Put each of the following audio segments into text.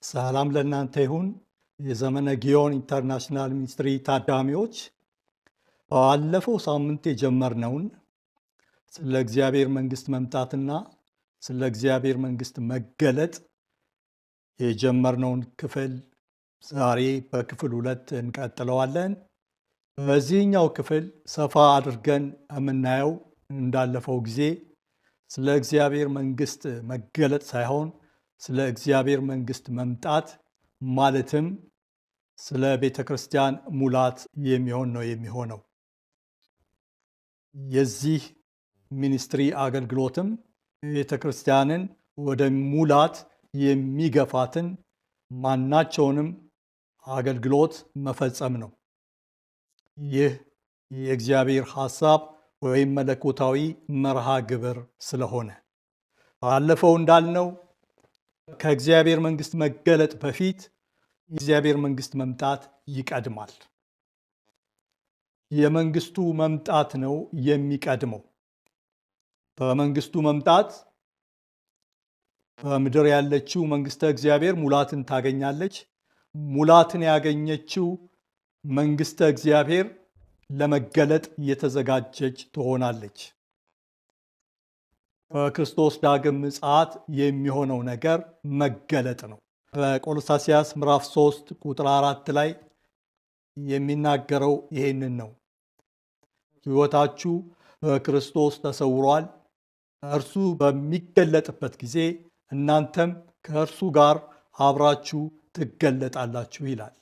ሰላም ለእናንተ ይሁን። የዘመነ ጊዮን ኢንተርናሽናል ሚኒስትሪ ታዳሚዎች፣ ባለፈው ሳምንት የጀመርነውን ስለ እግዚአብሔር መንግስት መምጣትና ስለ እግዚአብሔር መንግስት መገለጥ የጀመርነውን ክፍል ዛሬ በክፍል 2 እንቀጥለዋለን። በዚህኛው ክፍል ሰፋ አድርገን የምናየው እንዳለፈው ጊዜ ስለ እግዚአብሔር መንግስት መገለጥ ሳይሆን ስለ እግዚአብሔር መንግስት መምጣት ማለትም ስለ ቤተ ክርስቲያን ሙላት የሚሆን ነው የሚሆነው። የዚህ ሚኒስትሪ አገልግሎትም ቤተ ክርስቲያንን ወደ ሙላት የሚገፋትን ማናቸውንም አገልግሎት መፈጸም ነው። ይህ የእግዚአብሔር ሐሳብ ወይም መለኮታዊ መርሃ ግብር ስለሆነ ባለፈው እንዳልነው ከእግዚአብሔር መንግስት መገለጥ በፊት የእግዚአብሔር መንግስት መምጣት ይቀድማል። የመንግስቱ መምጣት ነው የሚቀድመው። በመንግስቱ መምጣት በምድር ያለችው መንግስተ እግዚአብሔር ሙላትን ታገኛለች። ሙላትን ያገኘችው መንግስተ እግዚአብሔር ለመገለጥ የተዘጋጀች ትሆናለች። በክርስቶስ ዳግም ምጽአት የሚሆነው ነገር መገለጥ ነው። በቆሎሳስያስ ምዕራፍ 3 ቁጥር 4 ላይ የሚናገረው ይሄንን ነው። ሕይወታችሁ በክርስቶስ ተሰውሯል፣ እርሱ በሚገለጥበት ጊዜ እናንተም ከእርሱ ጋር አብራችሁ ትገለጣላችሁ ይላል።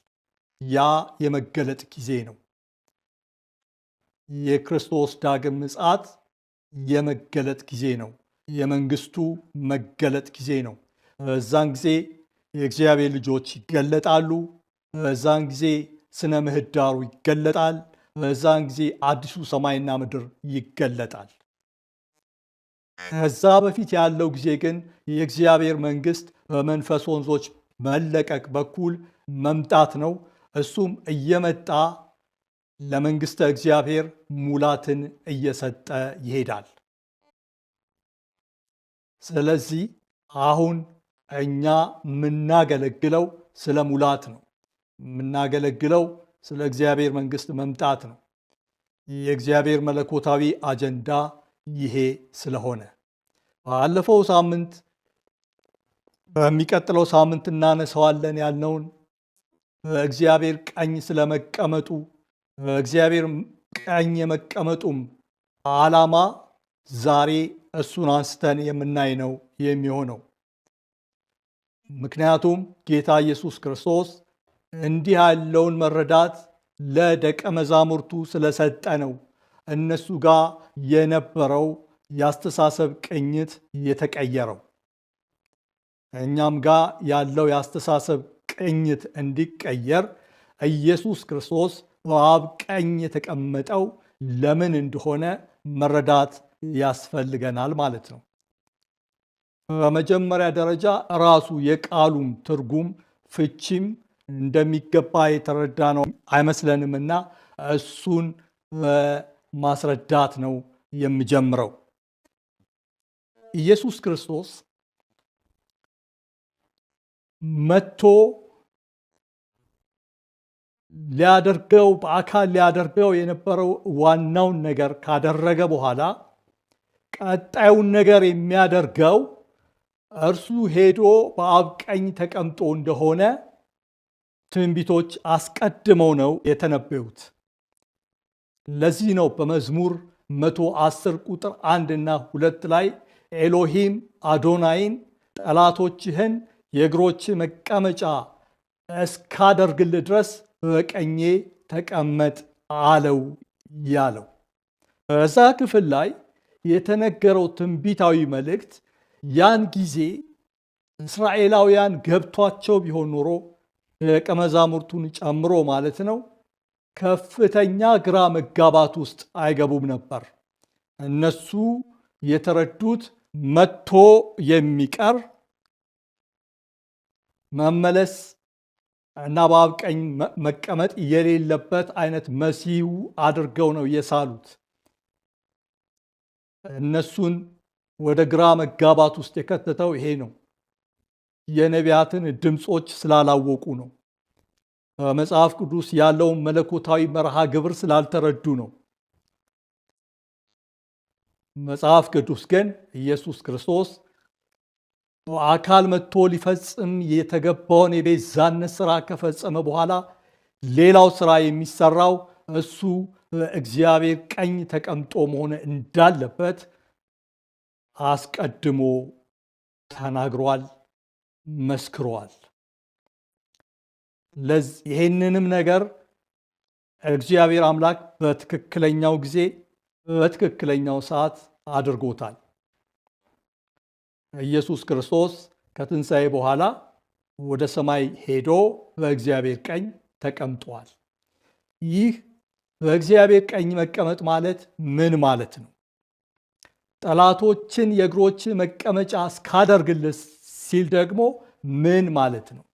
ያ የመገለጥ ጊዜ ነው። የክርስቶስ ዳግም ምጽአት የመገለጥ ጊዜ ነው። የመንግስቱ መገለጥ ጊዜ ነው። በዛን ጊዜ የእግዚአብሔር ልጆች ይገለጣሉ። በዛን ጊዜ ስነ ምህዳሩ ይገለጣል። በዛን ጊዜ አዲሱ ሰማይና ምድር ይገለጣል። ከዛ በፊት ያለው ጊዜ ግን የእግዚአብሔር መንግስት በመንፈስ ወንዞች መለቀቅ በኩል መምጣት ነው። እሱም እየመጣ ለመንግስተ እግዚአብሔር ሙላትን እየሰጠ ይሄዳል። ስለዚህ አሁን እኛ የምናገለግለው ስለ ሙላት ነው። የምናገለግለው ስለ እግዚአብሔር መንግስት መምጣት ነው። የእግዚአብሔር መለኮታዊ አጀንዳ ይሄ ስለሆነ ባለፈው ሳምንት በሚቀጥለው ሳምንት እናነሳዋለን ያልነውን በእግዚአብሔር ቀኝ ስለመቀመጡ በእግዚአብሔር ቀኝ የመቀመጡም ዓላማ ዛሬ እሱን አንስተን የምናይ ነው የሚሆነው። ምክንያቱም ጌታ ኢየሱስ ክርስቶስ እንዲህ ያለውን መረዳት ለደቀ መዛሙርቱ ስለሰጠ ነው እነሱ ጋር የነበረው የአስተሳሰብ ቅኝት የተቀየረው። እኛም ጋር ያለው የአስተሳሰብ ቅኝት እንዲቀየር ኢየሱስ ክርስቶስ በአብ ቀኝ የተቀመጠው ለምን እንደሆነ መረዳት ያስፈልገናል ማለት ነው። በመጀመሪያ ደረጃ ራሱ የቃሉም ትርጉም ፍቺም እንደሚገባ የተረዳ ነው አይመስለንምና እሱን በማስረዳት ነው የምጀምረው። ኢየሱስ ክርስቶስ መጥቶ ሊያደርገው በአካል ሊያደርገው የነበረው ዋናውን ነገር ካደረገ በኋላ ቀጣዩን ነገር የሚያደርገው እርሱ ሄዶ በአብ ቀኝ ተቀምጦ እንደሆነ ትንቢቶች አስቀድመው ነው የተነበዩት። ለዚህ ነው በመዝሙር 110 ቁጥር 1 እና 2 ላይ ኤሎሂም አዶናይን ጠላቶችህን የእግሮች መቀመጫ እስካደርግልህ ድረስ በቀኜ ተቀመጥ አለው ያለው። በዛ ክፍል ላይ የተነገረው ትንቢታዊ መልእክት ያን ጊዜ እስራኤላውያን ገብቷቸው ቢሆን ኖሮ ደቀ መዛሙርቱን ጨምሮ ማለት ነው ከፍተኛ ግራ መጋባት ውስጥ አይገቡም ነበር። እነሱ የተረዱት መጥቶ የሚቀር መመለስ እና በአብ ቀኝ መቀመጥ የሌለበት አይነት መሲሁ አድርገው ነው የሳሉት። እነሱን ወደ ግራ መጋባት ውስጥ የከተተው ይሄ ነው። የነቢያትን ድምፆች ስላላወቁ ነው። በመጽሐፍ ቅዱስ ያለውን መለኮታዊ መርሃ ግብር ስላልተረዱ ነው። መጽሐፍ ቅዱስ ግን ኢየሱስ ክርስቶስ በአካል መጥቶ ሊፈጽም የተገባውን የቤዛነት ሥራ ከፈጸመ በኋላ ሌላው ሥራ የሚሰራው እሱ በእግዚአብሔር ቀኝ ተቀምጦ መሆን እንዳለበት አስቀድሞ ተናግሯል፣ መስክሯል። ይህንንም ነገር እግዚአብሔር አምላክ በትክክለኛው ጊዜ በትክክለኛው ሰዓት አድርጎታል። ኢየሱስ ክርስቶስ ከትንሣኤ በኋላ ወደ ሰማይ ሄዶ በእግዚአብሔር ቀኝ ተቀምጧል። ይህ በእግዚአብሔር ቀኝ መቀመጥ ማለት ምን ማለት ነው? ጠላቶችን የእግሮች መቀመጫ እስካደርግልህ ሲል ደግሞ ምን ማለት ነው?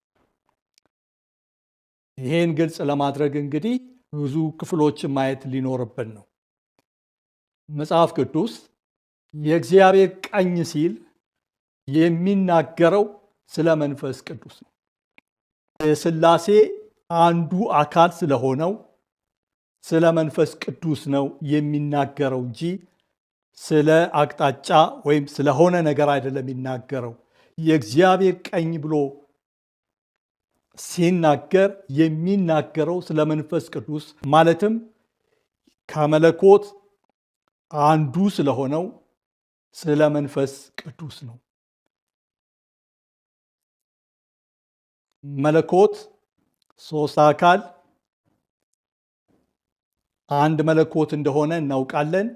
ይሄን ግልጽ ለማድረግ እንግዲህ ብዙ ክፍሎችን ማየት ሊኖርብን ነው። መጽሐፍ ቅዱስ የእግዚአብሔር ቀኝ ሲል የሚናገረው ስለ መንፈስ ቅዱስ ነው። የሥላሴ አንዱ አካል ስለሆነው ስለ መንፈስ ቅዱስ ነው የሚናገረው እንጂ ስለ አቅጣጫ ወይም ስለሆነ ነገር አይደለም የሚናገረው። የእግዚአብሔር ቀኝ ብሎ ሲናገር የሚናገረው ስለ መንፈስ ቅዱስ ማለትም ከመለኮት አንዱ ስለሆነው ስለ መንፈስ ቅዱስ ነው። መለኮት ሶስት አካል አንድ መለኮት እንደሆነ እናውቃለን።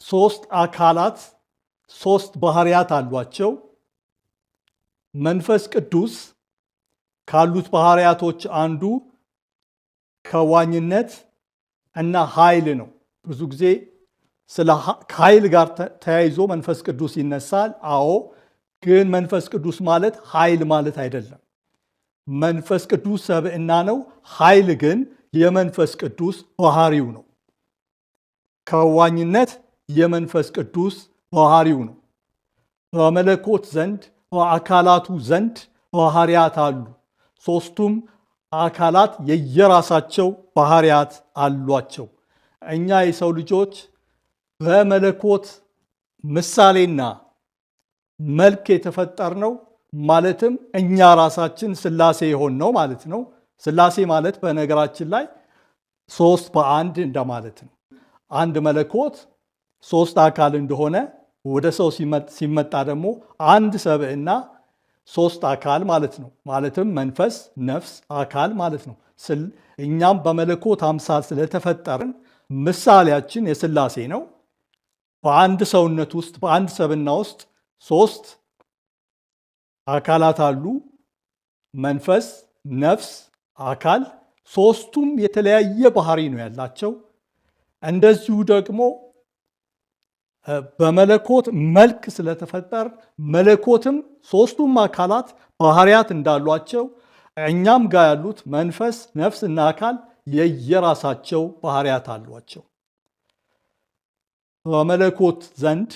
ሶስት አካላት ሶስት ባህሪያት አሏቸው። መንፈስ ቅዱስ ካሉት ባህሪያቶች አንዱ ከዋኝነት እና ኃይል ነው። ብዙ ጊዜ ስለ ኃይል ጋር ተያይዞ መንፈስ ቅዱስ ይነሳል። አዎ፣ ግን መንፈስ ቅዱስ ማለት ኃይል ማለት አይደለም። መንፈስ ቅዱስ ሰብዕና ነው። ኃይል ግን የመንፈስ ቅዱስ ባህሪው ነው። ከዋኝነት የመንፈስ ቅዱስ ባህሪው ነው። በመለኮት ዘንድ በአካላቱ ዘንድ ባህሪያት አሉ። ሶስቱም አካላት የየራሳቸው ባህሪያት አሏቸው። እኛ የሰው ልጆች በመለኮት ምሳሌና መልክ የተፈጠርነው ማለትም እኛ ራሳችን ሥላሴ የሆንነው ማለት ነው። ሥላሴ ማለት በነገራችን ላይ ሶስት በአንድ እንደማለት ነው። አንድ መለኮት ሶስት አካል እንደሆነ ወደ ሰው ሲመጣ ደግሞ አንድ ሰብዕና ሶስት አካል ማለት ነው። ማለትም መንፈስ፣ ነፍስ፣ አካል ማለት ነው። እኛም በመለኮት አምሳል ስለተፈጠርን ምሳሌያችን የሥላሴ ነው። በአንድ ሰውነት ውስጥ በአንድ ሰብዕና ውስጥ ሶስት አካላት አሉ። መንፈስ፣ ነፍስ፣ አካል። ሶስቱም የተለያየ ባህሪ ነው ያላቸው። እንደዚሁ ደግሞ በመለኮት መልክ ስለተፈጠር መለኮትም ሶስቱም አካላት ባህሪያት እንዳሏቸው እኛም ጋር ያሉት መንፈስ፣ ነፍስ እና አካል የየራሳቸው ባህሪያት አሏቸው። በመለኮት ዘንድ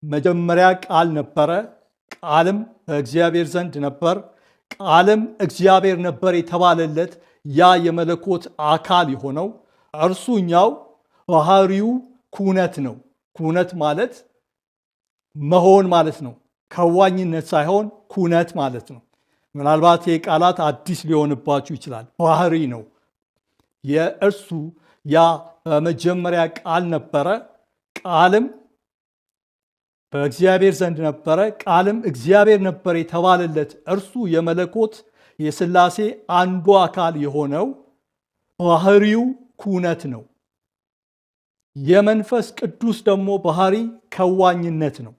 መጀመሪያ ቃል ነበረ፣ ቃልም በእግዚአብሔር ዘንድ ነበር፣ ቃልም እግዚአብሔር ነበር የተባለለት ያ የመለኮት አካል የሆነው እርሱኛው ባህሪው ኩነት ነው። ኩነት ማለት መሆን ማለት ነው። ከዋኝነት ሳይሆን ኩነት ማለት ነው። ምናልባት ይህ ቃላት አዲስ ሊሆንባችሁ ይችላል። ባህሪ ነው። የእርሱ ያ በመጀመሪያ ቃል ነበረ፣ ቃልም በእግዚአብሔር ዘንድ ነበረ፣ ቃልም እግዚአብሔር ነበር የተባለለት እርሱ የመለኮት የሥላሴ አንዱ አካል የሆነው ባህሪው ኩነት ነው። የመንፈስ ቅዱስ ደግሞ ባህሪ ከዋኝነት ነው።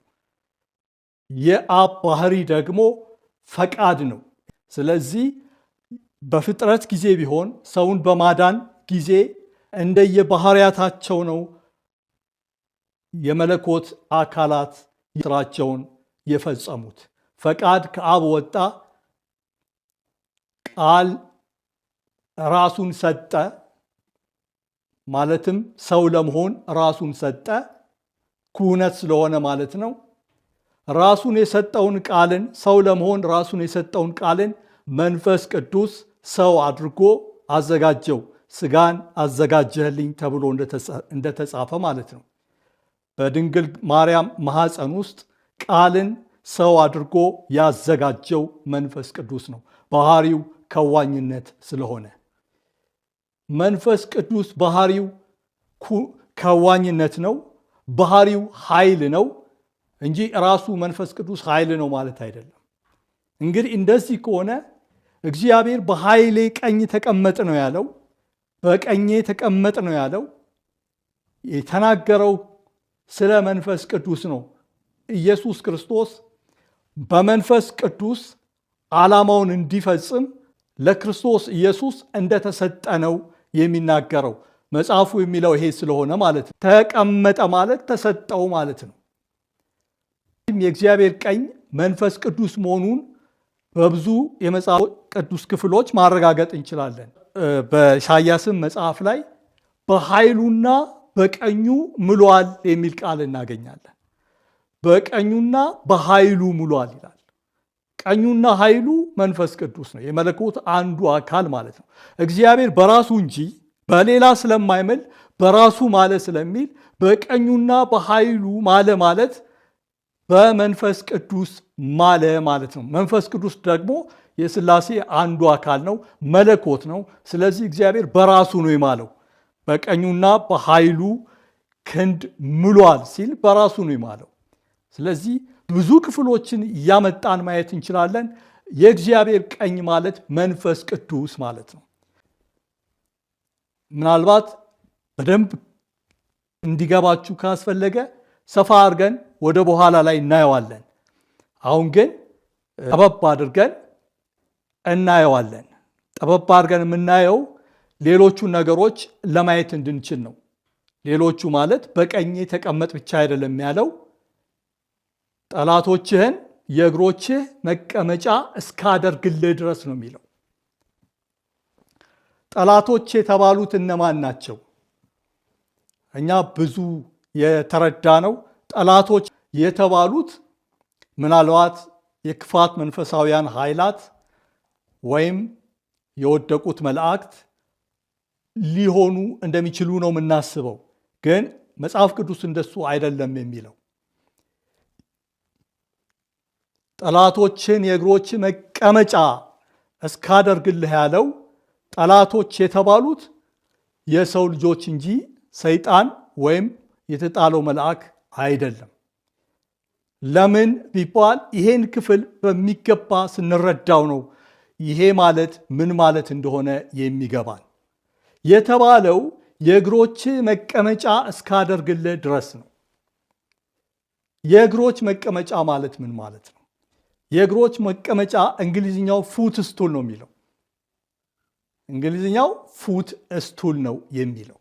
የአብ ባህሪ ደግሞ ፈቃድ ነው። ስለዚህ በፍጥረት ጊዜ ቢሆን ሰውን በማዳን ጊዜ እንደየባህሪያታቸው ነው የመለኮት አካላት ስራቸውን የፈጸሙት። ፈቃድ ከአብ ወጣ፣ ቃል ራሱን ሰጠ፣ ማለትም ሰው ለመሆን ራሱን ሰጠ፣ ክህነት ስለሆነ ማለት ነው። ራሱን የሰጠውን ቃልን ሰው ለመሆን ራሱን የሰጠውን ቃልን መንፈስ ቅዱስ ሰው አድርጎ አዘጋጀው። ስጋን አዘጋጀህልኝ ተብሎ እንደተጻፈ ማለት ነው። በድንግል ማርያም ማኅፀን ውስጥ ቃልን ሰው አድርጎ ያዘጋጀው መንፈስ ቅዱስ ነው፣ ባህሪው ከዋኝነት ስለሆነ። መንፈስ ቅዱስ ባህሪው ከዋኝነት ነው፣ ባህሪው ኃይል ነው እንጂ ራሱ መንፈስ ቅዱስ ኃይል ነው ማለት አይደለም። እንግዲህ እንደዚህ ከሆነ እግዚአብሔር በኃይሌ ቀኝ ተቀመጥ ነው ያለው፣ በቀኜ ተቀመጥ ነው ያለው። የተናገረው ስለ መንፈስ ቅዱስ ነው። ኢየሱስ ክርስቶስ በመንፈስ ቅዱስ ዓላማውን እንዲፈጽም ለክርስቶስ ኢየሱስ እንደተሰጠ ነው የሚናገረው። መጽሐፉ የሚለው ይሄ ስለሆነ ማለት ነው። ተቀመጠ ማለት ተሰጠው ማለት ነው። የእግዚአብሔር ቀኝ መንፈስ ቅዱስ መሆኑን በብዙ የመጽሐፍ ቅዱስ ክፍሎች ማረጋገጥ እንችላለን። በኢሳይያስም መጽሐፍ ላይ በኃይሉና በቀኙ ምሏል የሚል ቃል እናገኛለን። በቀኙና በኃይሉ ምሏል ይላል። ቀኙና ኃይሉ መንፈስ ቅዱስ ነው፣ የመለኮት አንዱ አካል ማለት ነው። እግዚአብሔር በራሱ እንጂ በሌላ ስለማይምል በራሱ ማለ ስለሚል በቀኙና በኃይሉ ማለ ማለት በመንፈስ ቅዱስ ማለ ማለት ነው። መንፈስ ቅዱስ ደግሞ የሥላሴ አንዱ አካል ነው፣ መለኮት ነው። ስለዚህ እግዚአብሔር በራሱ ነው የማለው። በቀኙና በኃይሉ ክንድ ምሏል ሲል በራሱ ነው የማለው። ስለዚህ ብዙ ክፍሎችን እያመጣን ማየት እንችላለን። የእግዚአብሔር ቀኝ ማለት መንፈስ ቅዱስ ማለት ነው። ምናልባት በደንብ እንዲገባችሁ ካስፈለገ ሰፋ አድርገን ወደ በኋላ ላይ እናየዋለን። አሁን ግን ጠበብ አድርገን እናየዋለን። ጠበብ አድርገን የምናየው ሌሎቹን ነገሮች ለማየት እንድንችል ነው። ሌሎቹ ማለት በቀኜ ተቀመጥ ብቻ አይደለም ያለው፣ ጠላቶችህን የእግሮችህ መቀመጫ እስካደርግልህ ድረስ ነው የሚለው። ጠላቶች የተባሉት እነማን ናቸው? እኛ ብዙ የተረዳ ነው። ጠላቶች የተባሉት ምናልባት የክፋት መንፈሳውያን ኃይላት ወይም የወደቁት መላእክት ሊሆኑ እንደሚችሉ ነው የምናስበው። ግን መጽሐፍ ቅዱስ እንደሱ አይደለም የሚለው። ጠላቶችን የእግሮች መቀመጫ እስካደርግልህ ያለው ጠላቶች የተባሉት የሰው ልጆች እንጂ ሰይጣን ወይም የተጣለው መልአክ አይደለም። ለምን ቢባል ይሄን ክፍል በሚገባ ስንረዳው ነው ይሄ ማለት ምን ማለት እንደሆነ የሚገባን። የተባለው የእግሮች መቀመጫ እስካደርግልህ ድረስ ነው። የእግሮች መቀመጫ ማለት ምን ማለት ነው? የእግሮች መቀመጫ እንግሊዝኛው ፉት ስቱል ነው የሚለው። እንግሊዝኛው ፉት ስቱል ነው የሚለው።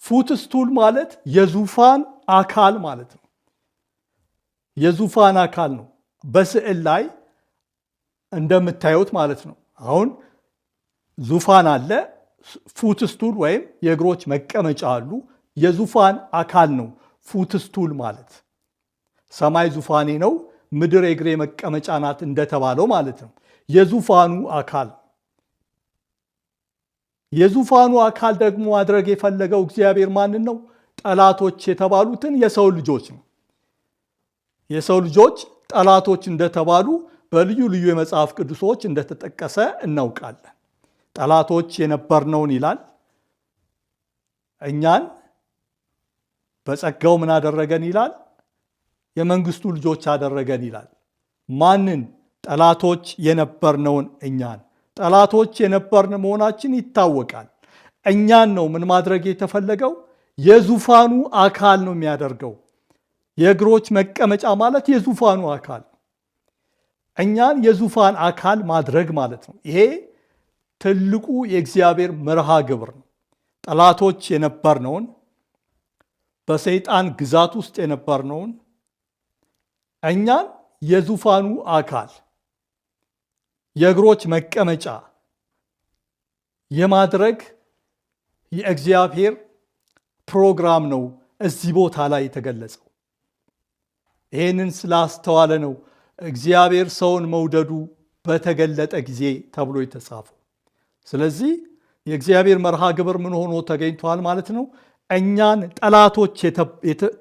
ፉት ስቱል ማለት የዙፋን አካል ማለት ነው። የዙፋን አካል ነው። በስዕል ላይ እንደምታዩት ማለት ነው። አሁን ዙፋን አለ፣ ፉት ስቱል ወይም የእግሮች መቀመጫ አሉ። የዙፋን አካል ነው ፉት ስቱል ማለት። ሰማይ ዙፋኔ ነው፣ ምድር የእግሬ መቀመጫ ናት እንደተባለው ማለት ነው። የዙፋኑ አካል የዙፋኑ አካል ደግሞ ማድረግ የፈለገው እግዚአብሔር ማንን ነው? ጠላቶች የተባሉትን የሰው ልጆች ነው። የሰው ልጆች ጠላቶች እንደተባሉ በልዩ ልዩ የመጽሐፍ ቅዱሶች እንደተጠቀሰ እናውቃለን። ጠላቶች የነበርነውን ይላል። እኛን በጸጋው ምን አደረገን ይላል? የመንግስቱ ልጆች አደረገን ይላል። ማንን? ጠላቶች የነበርነውን እኛን። ጠላቶች የነበርን መሆናችን ይታወቃል። እኛን ነው ምን ማድረግ የተፈለገው? የዙፋኑ አካል ነው የሚያደርገው። የእግሮች መቀመጫ ማለት የዙፋኑ አካል፣ እኛን የዙፋን አካል ማድረግ ማለት ነው። ይሄ ትልቁ የእግዚአብሔር መርሃ ግብር ነው። ጠላቶች የነበርነውን፣ በሰይጣን ግዛት ውስጥ የነበርነውን እኛን የዙፋኑ አካል የእግሮች መቀመጫ የማድረግ የእግዚአብሔር ፕሮግራም ነው እዚህ ቦታ ላይ የተገለጸው። ይህንን ስላስተዋለ ነው እግዚአብሔር ሰውን መውደዱ በተገለጠ ጊዜ ተብሎ የተጻፈው። ስለዚህ የእግዚአብሔር መርሃ ግብር ምን ሆኖ ተገኝቷል ማለት ነው? እኛን ጠላቶች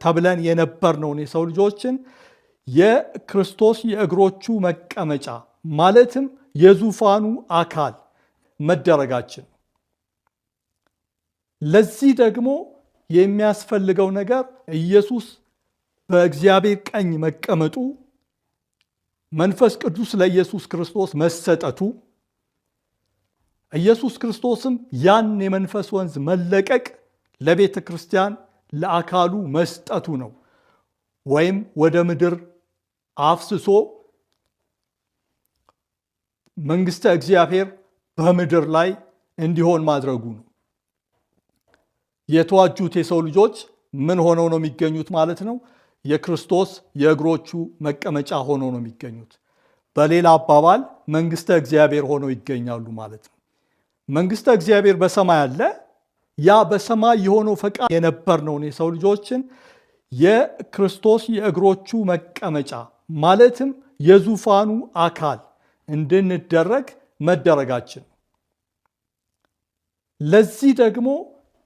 ተብለን የነበርነውን የሰው ልጆችን የክርስቶስ የእግሮቹ መቀመጫ ማለትም የዙፋኑ አካል መደረጋችን። ለዚህ ደግሞ የሚያስፈልገው ነገር ኢየሱስ በእግዚአብሔር ቀኝ መቀመጡ፣ መንፈስ ቅዱስ ለኢየሱስ ክርስቶስ መሰጠቱ፣ ኢየሱስ ክርስቶስም ያን የመንፈስ ወንዝ መለቀቅ ለቤተ ክርስቲያን ለአካሉ መስጠቱ ነው። ወይም ወደ ምድር አፍስሶ መንግሥተ እግዚአብሔር በምድር ላይ እንዲሆን ማድረጉ ነው። የተዋጁት የሰው ልጆች ምን ሆነው ነው የሚገኙት ማለት ነው? የክርስቶስ የእግሮቹ መቀመጫ ሆነው ነው የሚገኙት። በሌላ አባባል መንግሥተ እግዚአብሔር ሆነው ይገኛሉ ማለት ነው። መንግሥተ እግዚአብሔር በሰማይ አለ። ያ በሰማይ የሆነው ፈቃድ የነበርነውን የሰው ልጆችን የክርስቶስ የእግሮቹ መቀመጫ ማለትም የዙፋኑ አካል እንድንደረግ መደረጋችን። ለዚህ ደግሞ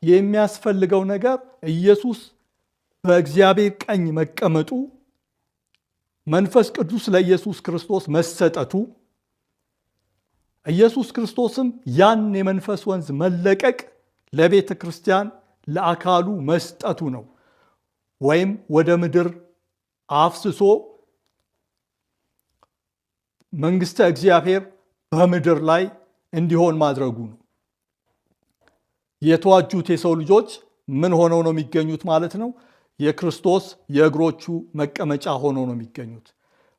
የሚያስፈልገው ነገር ኢየሱስ በእግዚአብሔር ቀኝ መቀመጡ፣ መንፈስ ቅዱስ ለኢየሱስ ክርስቶስ መሰጠቱ፣ ኢየሱስ ክርስቶስም ያን የመንፈስ ወንዝ መለቀቅ ለቤተ ክርስቲያን ለአካሉ መስጠቱ ነው። ወይም ወደ ምድር አፍስሶ መንግሥተ እግዚአብሔር በምድር ላይ እንዲሆን ማድረጉ ነው። የተዋጁት የሰው ልጆች ምን ሆነው ነው የሚገኙት ማለት ነው? የክርስቶስ የእግሮቹ መቀመጫ ሆነው ነው የሚገኙት።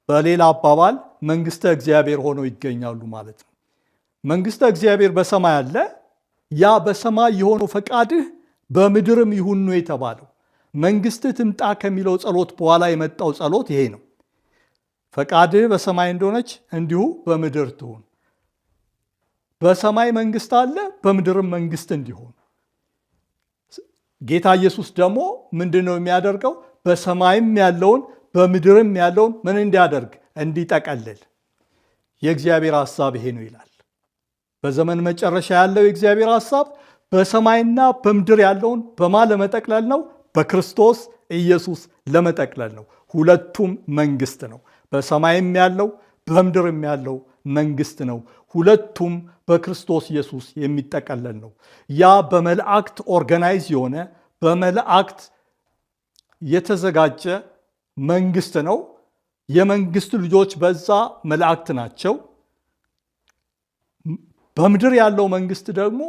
በሌላ አባባል መንግሥተ እግዚአብሔር ሆነው ይገኛሉ ማለት ነው። መንግሥተ እግዚአብሔር በሰማይ አለ። ያ በሰማይ የሆነው ፈቃድህ በምድርም ይሁን ነው የተባለው። መንግሥትህ ትምጣ ከሚለው ጸሎት በኋላ የመጣው ጸሎት ይሄ ነው። ፈቃድህ በሰማይ እንደሆነች እንዲሁ በምድር ትሁን። በሰማይ መንግሥት አለ፣ በምድርም መንግሥት እንዲሆን። ጌታ ኢየሱስ ደግሞ ምንድን ነው የሚያደርገው? በሰማይም ያለውን በምድርም ያለውን ምን እንዲያደርግ? እንዲጠቀልል። የእግዚአብሔር ሐሳብ ይሄ ነው ይላል። በዘመን መጨረሻ ያለው የእግዚአብሔር ሐሳብ በሰማይና በምድር ያለውን በማን ለመጠቅለል ነው? በክርስቶስ ኢየሱስ ለመጠቅለል ነው። ሁለቱም መንግሥት ነው። በሰማይም ያለው በምድርም ያለው መንግሥት ነው። ሁለቱም በክርስቶስ ኢየሱስ የሚጠቀለል ነው። ያ በመላእክት ኦርጋናይዝ የሆነ በመላእክት የተዘጋጀ መንግሥት ነው። የመንግሥት ልጆች በዛ መላእክት ናቸው። በምድር ያለው መንግሥት ደግሞ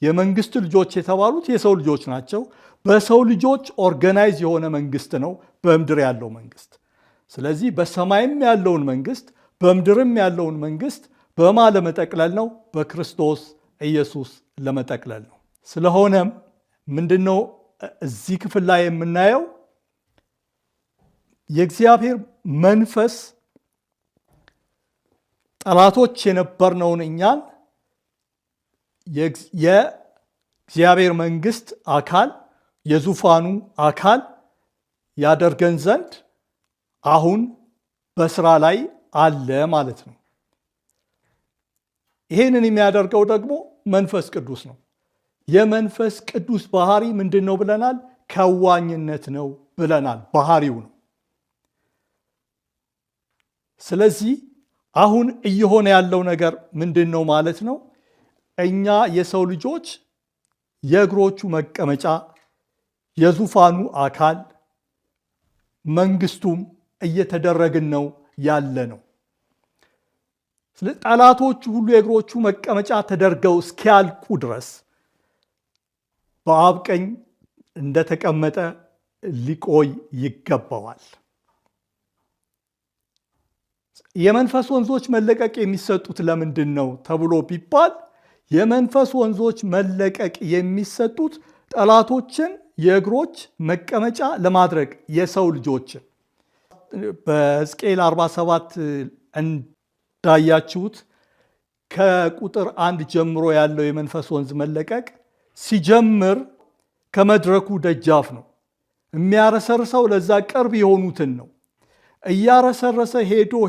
የመንግሥት ልጆች የተባሉት የሰው ልጆች ናቸው። በሰው ልጆች ኦርጋናይዝ የሆነ መንግሥት ነው በምድር ያለው መንግሥት። ስለዚህ በሰማይም ያለውን መንግሥት በምድርም ያለውን መንግሥት በማ ለመጠቅለል ነው? በክርስቶስ ኢየሱስ ለመጠቅለል ነው። ስለሆነም ምንድነው እዚህ ክፍል ላይ የምናየው? የእግዚአብሔር መንፈስ ጠላቶች የነበርነውን እኛን የእግዚአብሔር መንግሥት አካል የዙፋኑ አካል ያደርገን ዘንድ አሁን በስራ ላይ አለ ማለት ነው። ይሄንን የሚያደርገው ደግሞ መንፈስ ቅዱስ ነው። የመንፈስ ቅዱስ ባህሪ ምንድን ነው ብለናል? ከዋኝነት ነው ብለናል። ባህሪው ነው። ስለዚህ አሁን እየሆነ ያለው ነገር ምንድን ነው ማለት ነው? እኛ የሰው ልጆች የእግሮቹ መቀመጫ የዙፋኑ አካል መንግስቱም እየተደረግን ነው ያለ ነው። ጠላቶቹ ሁሉ የእግሮቹ መቀመጫ ተደርገው እስኪያልቁ ድረስ በአብ ቀኝ እንደተቀመጠ ሊቆይ ይገባዋል። የመንፈስ ወንዞች መለቀቅ የሚሰጡት ለምንድን ነው ተብሎ ቢባል የመንፈስ ወንዞች መለቀቅ የሚሰጡት ጠላቶችን የእግሮች መቀመጫ ለማድረግ የሰው ልጆችን በሕዝቅኤል 47 እንዳያችሁት ከቁጥር 1 ጀምሮ ያለው የመንፈስ ወንዝ መለቀቅ ሲጀምር ከመድረኩ ደጃፍ ነው። የሚያረሰርሰው ለዛ ቅርብ የሆኑትን ነው። እያረሰረሰ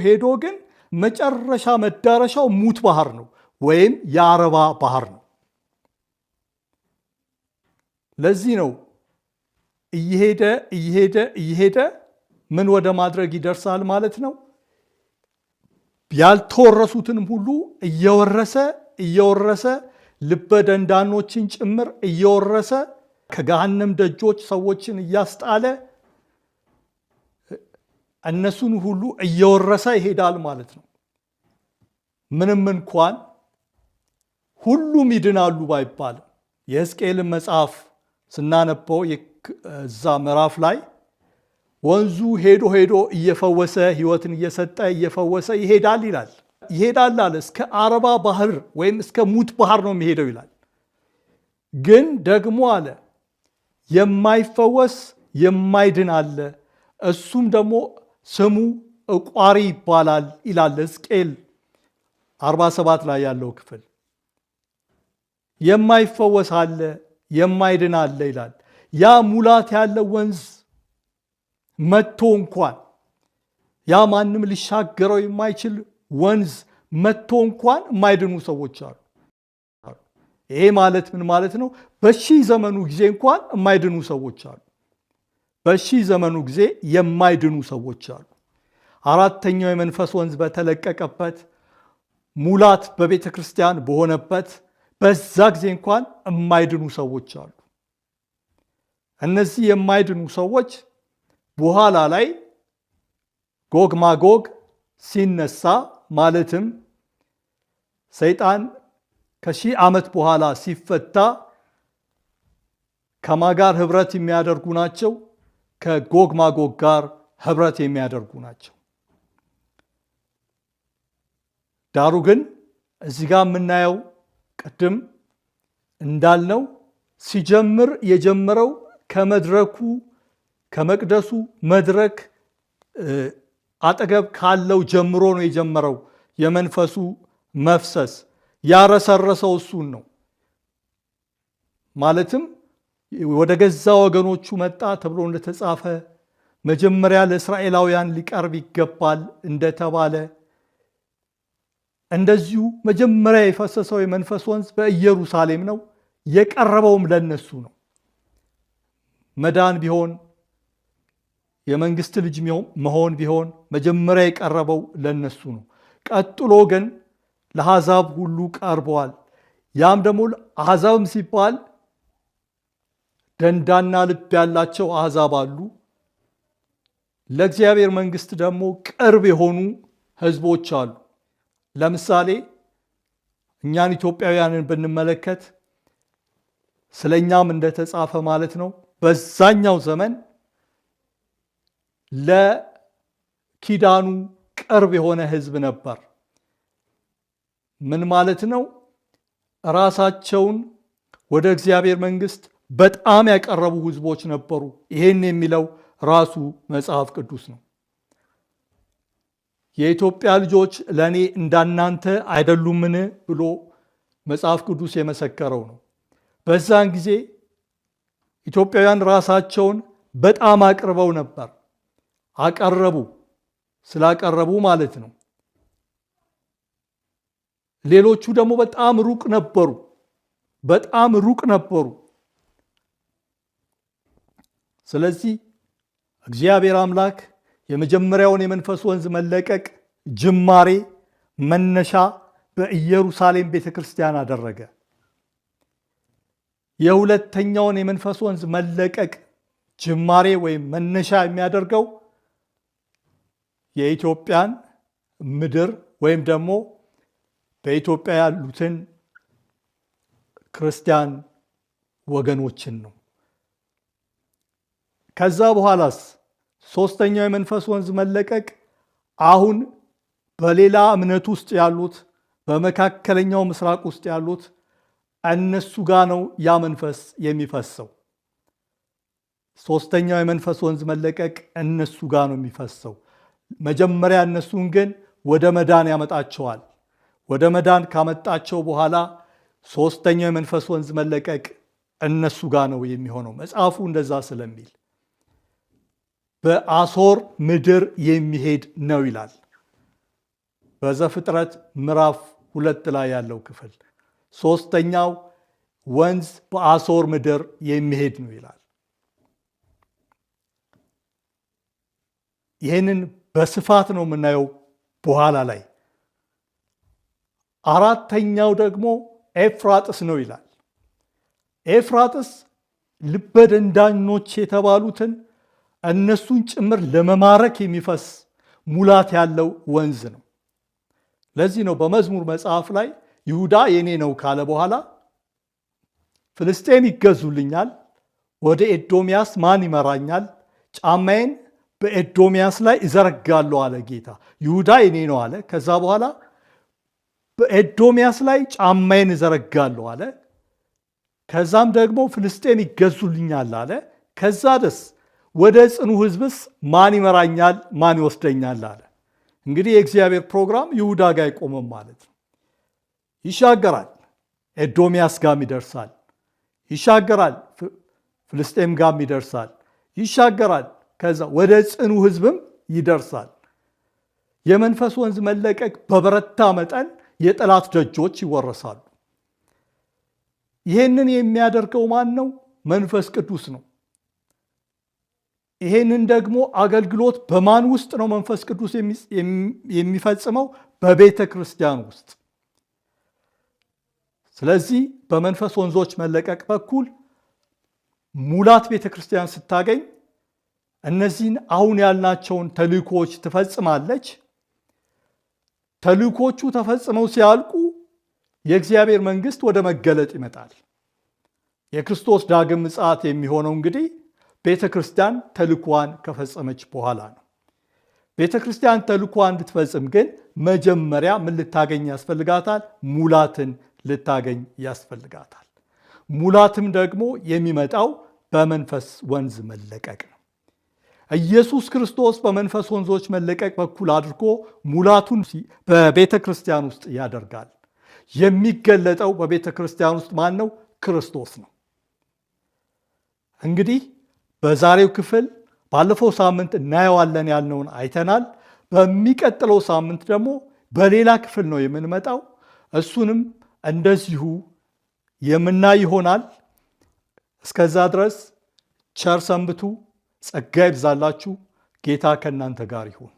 ሄዶ ግን መጨረሻ መዳረሻው ሙት ባህር ነው ወይም የአረባ ባህር ነው። ለዚህ ነው እየሄደ ምን ወደ ማድረግ ይደርሳል ማለት ነው። ያልተወረሱትንም ሁሉ እየወረሰ ልበ ደንዳኖችን ጭምር እየወረሰ ከገሃነም ደጆች ሰዎችን እያስጣለ እነሱን ሁሉ እየወረሰ ይሄዳል ማለት ነው። ምንም እንኳን ሁሉም ይድናሉ ባይባልም የሕዝቅኤልን መጽሐፍ ስናነበው እዛ ምዕራፍ ላይ ወንዙ ሄዶ እየፈወሰ ሕይወትን እየሰጠ እየፈወሰ ይሄዳል ይላል። ይሄዳል አለ እስከ አረባ ባህር ወይም እስከ ሙት ባህር ነው የሚሄደው ይላል። ግን ደግሞ አለ የማይፈወስ የማይድን አለ፣ እሱም ደግሞ ስሙ ዕቋሪ ይባላል ይላል ሕዝቅኤል 47 ላይ ያለው ክፍል። የማይፈወስ አለ የማይድን አለ ይላል። ያ ሙላት ያለው ወንዝ መጥቶ እንኳን ያ ማንም ሊሻገረው የማይችል ወንዝ መጥቶ እንኳን የማይድኑ ሰዎች አሉ። ይሄ ማለት ምን ማለት ነው? በሺህ ዘመኑ ጊዜ እንኳን የማይድኑ ሰዎች አሉ። በሺህ ዘመኑ ጊዜ የማይድኑ ሰዎች አሉ። አራተኛው የመንፈስ ወንዝ በተለቀቀበት ሙላት በቤተ ክርስቲያን በሆነበት በዛ ጊዜ እንኳን የማይድኑ ሰዎች አሉ። እነዚህ የማይድኑ ሰዎች በኋላ ላይ ጎግ ማጎግ ሲነሳ ማለትም ሰይጣን ከሺህ ዓመት በኋላ ሲፈታ ከማጋር ህብረት የሚያደርጉ ናቸው። ከጎግ ማጎግ ጋር ህብረት የሚያደርጉ ናቸው። ዳሩ ግን እዚህ ጋር የምናየው ቅድም እንዳልነው ሲጀምር የጀመረው ከመድረኩ ከመቅደሱ መድረክ አጠገብ ካለው ጀምሮ ነው የጀመረው። የመንፈሱ መፍሰስ ያረሰረሰው እሱን ነው። ማለትም ወደ ገዛ ወገኖቹ መጣ ተብሎ እንደተጻፈ መጀመሪያ ለእስራኤላውያን ሊቀርብ ይገባል እንደተባለ እንደዚሁ መጀመሪያ የፈሰሰው የመንፈስ ወንዝ በኢየሩሳሌም ነው። የቀረበውም ለነሱ ነው። መዳን ቢሆን የመንግስት ልጅ መሆን ቢሆን መጀመሪያ የቀረበው ለነሱ ነው። ቀጥሎ ግን ለአሕዛብ ሁሉ ቀርበዋል። ያም ደግሞ አሕዛብም ሲባል ደንዳና ልብ ያላቸው አሕዛብ አሉ። ለእግዚአብሔር መንግስት ደግሞ ቅርብ የሆኑ ህዝቦች አሉ። ለምሳሌ እኛን ኢትዮጵያውያንን ብንመለከት ስለኛም እንደተጻፈ ማለት ነው። በዛኛው ዘመን ለኪዳኑ ቅርብ የሆነ ህዝብ ነበር። ምን ማለት ነው? ራሳቸውን ወደ እግዚአብሔር መንግስት በጣም ያቀረቡ ህዝቦች ነበሩ። ይሄን የሚለው ራሱ መጽሐፍ ቅዱስ ነው። የኢትዮጵያ ልጆች ለእኔ እንዳናንተ አይደሉምን ብሎ መጽሐፍ ቅዱስ የመሰከረው ነው። በዛን ጊዜ ኢትዮጵያውያን ራሳቸውን በጣም አቅርበው ነበር። ስላቀረቡ ማለት ነው። ሌሎቹ ደግሞ በጣም ሩቅ ነበሩ። ስለዚህ እግዚአብሔር አምላክ የመጀመሪያውን የመንፈስ ወንዝ መለቀቅ ጅማሬ መነሻ በኢየሩሳሌም ቤተክርስቲያን አደረገ። የሁለተኛውን የመንፈስ ወንዝ መለቀቅ ጅማሬ ወይም መነሻ የሚያደርገው የኢትዮጵያን ምድር ወይም ደግሞ በኢትዮጵያ ያሉትን ክርስቲያን ወገኖችን ነው። ከዛ በኋላስ ሶስተኛው የመንፈስ ወንዝ መለቀቅ አሁን በሌላ እምነት ውስጥ ያሉት በመካከለኛው ምስራቅ ውስጥ ያሉት እነሱ ጋር ነው ያ መንፈስ የሚፈሰው። ሶስተኛው የመንፈስ ወንዝ መለቀቅ እነሱ ጋር ነው የሚፈሰው። መጀመሪያ እነሱን ግን ወደ መዳን ያመጣቸዋል። ወደ መዳን ካመጣቸው በኋላ ሶስተኛው የመንፈስ ወንዝ መለቀቅ እነሱ ጋር ነው የሚሆነው። መጽሐፉ እንደዛ ስለሚል በአሦር ምድር የሚሄድ ነው ይላል። በዘፍጥረት ምዕራፍ 2 ላይ ያለው ክፍል ሶስተኛው ወንዝ በአሦር ምድር የሚሄድ ነው ይላል። ይህንን በስፋት ነው የምናየው በኋላ ላይ። አራተኛው ደግሞ ኤፍራጥስ ነው ይላል። ኤፍራጥስ ልበደንዳኖች የተባሉትን እነሱን ጭምር ለመማረክ የሚፈስ ሙላት ያለው ወንዝ ነው። ለዚህ ነው በመዝሙር መጽሐፍ ላይ ይሁዳ የኔ ነው ካለ በኋላ ፍልስጤም ይገዙልኛል፣ ወደ ኤዶምያስ ማን ይመራኛል? ጫማዬን በኤዶምያስ ላይ እዘረጋለሁ አለ ጌታ። ይሁዳ የኔ ነው አለ። ከዛ በኋላ በኤዶምያስ ላይ ጫማዬን እዘረጋለሁ አለ። ከዛም ደግሞ ፍልስጤም ይገዙልኛል አለ። ከዛ ደስ ወደ ጽኑ ሕዝብስ ማን ይመራኛል? ማን ይወስደኛል አለ። እንግዲህ የእግዚአብሔር ፕሮግራም ይሁዳ ጋር አይቆምም ማለት ነው። ይሻገራል፣ ኤዶምያስ ጋም ይደርሳል። ይሻገራል፣ ፍልስጤም ጋም ይደርሳል። ይሻገራል፣ ከዛ ወደ ጽኑ ሕዝብም ይደርሳል። የመንፈስ ወንዝ መለቀቅ በበረታ መጠን የጠላት ደጆች ይወረሳሉ። ይህንን የሚያደርገው ማን ነው? መንፈስ ቅዱስ ነው። ይህንን ደግሞ አገልግሎት በማን ውስጥ ነው መንፈስ ቅዱስ የሚፈጽመው? በቤተ ክርስቲያን ውስጥ። ስለዚህ በመንፈስ ወንዞች መለቀቅ በኩል ሙላት ቤተ ክርስቲያን ስታገኝ እነዚህን አሁን ያልናቸውን ተልእኮች ትፈጽማለች። ተልእኮቹ ተፈጽመው ሲያልቁ የእግዚአብሔር መንግሥት ወደ መገለጥ ይመጣል። የክርስቶስ ዳግም ምጽአት የሚሆነው እንግዲህ ቤተ ክርስቲያን ተልእኳን ከፈጸመች በኋላ ነው። ቤተ ክርስቲያን ተልእኳን እንድትፈጽም ግን መጀመሪያ ምን ልታገኝ ያስፈልጋታል? ሙላትን ልታገኝ ያስፈልጋታል። ሙላትም ደግሞ የሚመጣው በመንፈስ ወንዝ መለቀቅ ነው። ኢየሱስ ክርስቶስ በመንፈስ ወንዞች መለቀቅ በኩል አድርጎ ሙላቱን በቤተ ክርስቲያን ውስጥ ያደርጋል። የሚገለጠው በቤተ ክርስቲያን ውስጥ ማን ነው? ክርስቶስ ነው። እንግዲህ በዛሬው ክፍል ባለፈው ሳምንት እናየዋለን ያልነውን አይተናል። በሚቀጥለው ሳምንት ደግሞ በሌላ ክፍል ነው የምንመጣው። እሱንም እንደዚሁ የምናይ ይሆናል። እስከዛ ድረስ ቸር ሰንብቱ። ጸጋ ይብዛላችሁ። ጌታ ከእናንተ ጋር ይሁን።